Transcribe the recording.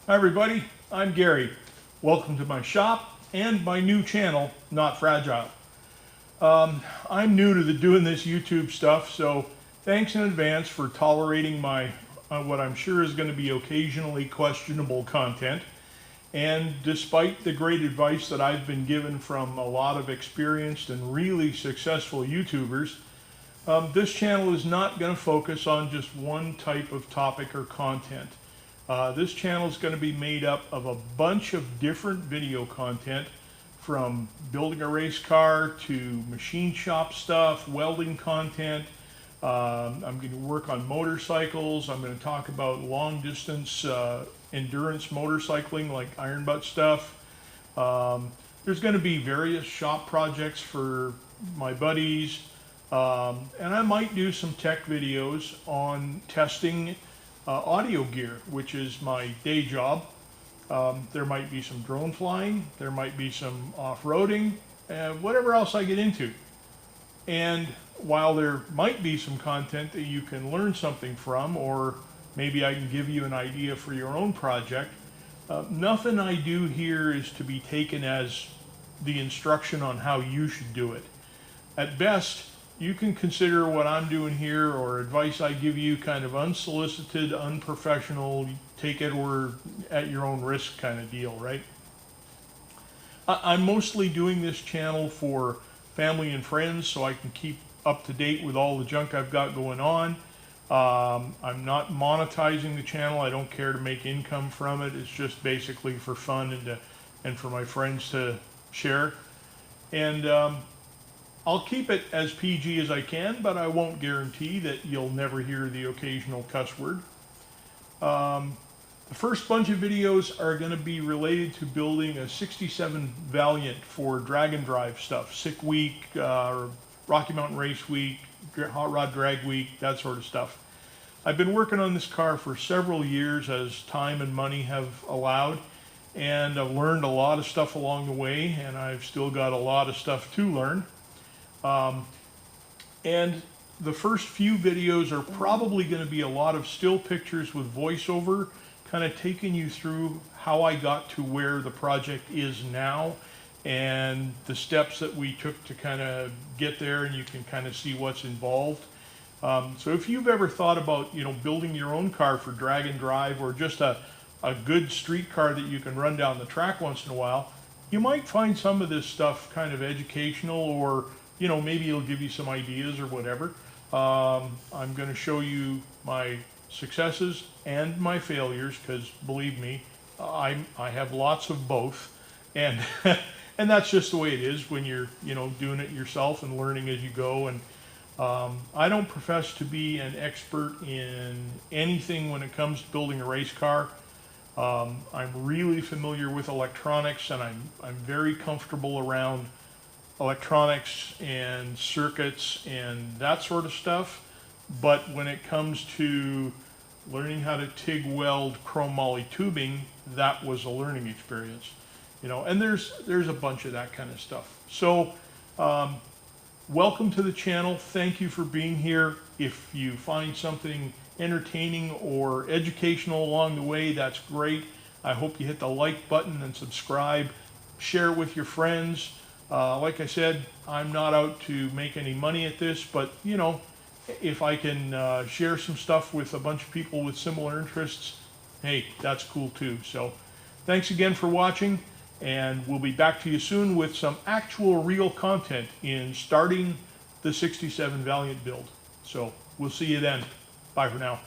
Hi everybody, I'm Gary. Welcome to my shop and my new channel, Not Fragile. I'm new to doing this YouTube stuff, so thanks in advance for tolerating my what I'm sure is going to be occasionally questionable content. And despite the great advice that I've been given from a lot of experienced and really successful YouTubers, this channel is not going to focus on just one type of topic or content. This channel is going to be made up of a bunch of different video content, from building a race car to machine shop stuff, welding content. I'm going to work on motorcycles. I'm going to talk about long distance endurance motorcycling like iron butt stuff. There's going to be various shop projects for my buddies. And I might do some tech videos on testing audio gear, which is my day job. There might be some drone flying, there might be some off-roading, whatever else I get into. And while there might be some content that you can learn something from, or maybe I can give you an idea for your own project, nothing I do here is to be taken as the instruction on how you should do it. At best, you can consider what I'm doing here or advice I give you kind of unsolicited, unprofessional, take it or at your own risk kind of deal, right? I'm mostly doing this channel for family and friends so I can keep up to date with all the junk I've got going on. I'm not monetizing the channel. I don't care to make income from it. It's just basically for fun and for my friends to share. And I'll keep it as PG as I can, but I won't guarantee that you'll never hear the occasional cuss word. The first bunch of videos are going to be related to building a 67 Valiant for drag and drive stuff, Sick Week, Rocky Mountain Race Week, Hot Rod Drag Week, that sort of stuff. I've been working on this car for several years as time and money have allowed, and I've learned a lot of stuff along the way, and I've still got a lot of stuff to learn. And the first few videos are probably going to be a lot of still pictures with voiceover, kind of taking you through how I got to where the project is now and the steps that we took to kind of get there, and you can kind of see what's involved. So if you've ever thought about, building your own car for drag and drive, or just a good street car that you can run down the track once in a while, you might find some of this stuff kind of educational, or maybe it'll give you some ideas or whatever. I'm going to show you my successes and my failures, because believe me, I have lots of both, and and that's just the way it is when you're doing it yourself and learning as you go. And I don't profess to be an expert in anything when it comes to building a race car. I'm really familiar with electronics, and I'm very comfortable around electronics and circuits and that sort of stuff. But when it comes to learning how to TIG weld chrome moly tubing, that was a learning experience, and there's a bunch of that kind of stuff. So welcome to the channel. Thank you for being here. If you find something entertaining or educational along the way, that's great. I hope you hit the like button and subscribe, share it with your friends. Like I said, I'm not out to make any money at this, but if I can share some stuff with a bunch of people with similar interests, hey, that's cool too. So thanks again for watching, and we'll be back to you soon with some actual real content in starting the 67 Valiant build. So we'll see you then. Bye for now.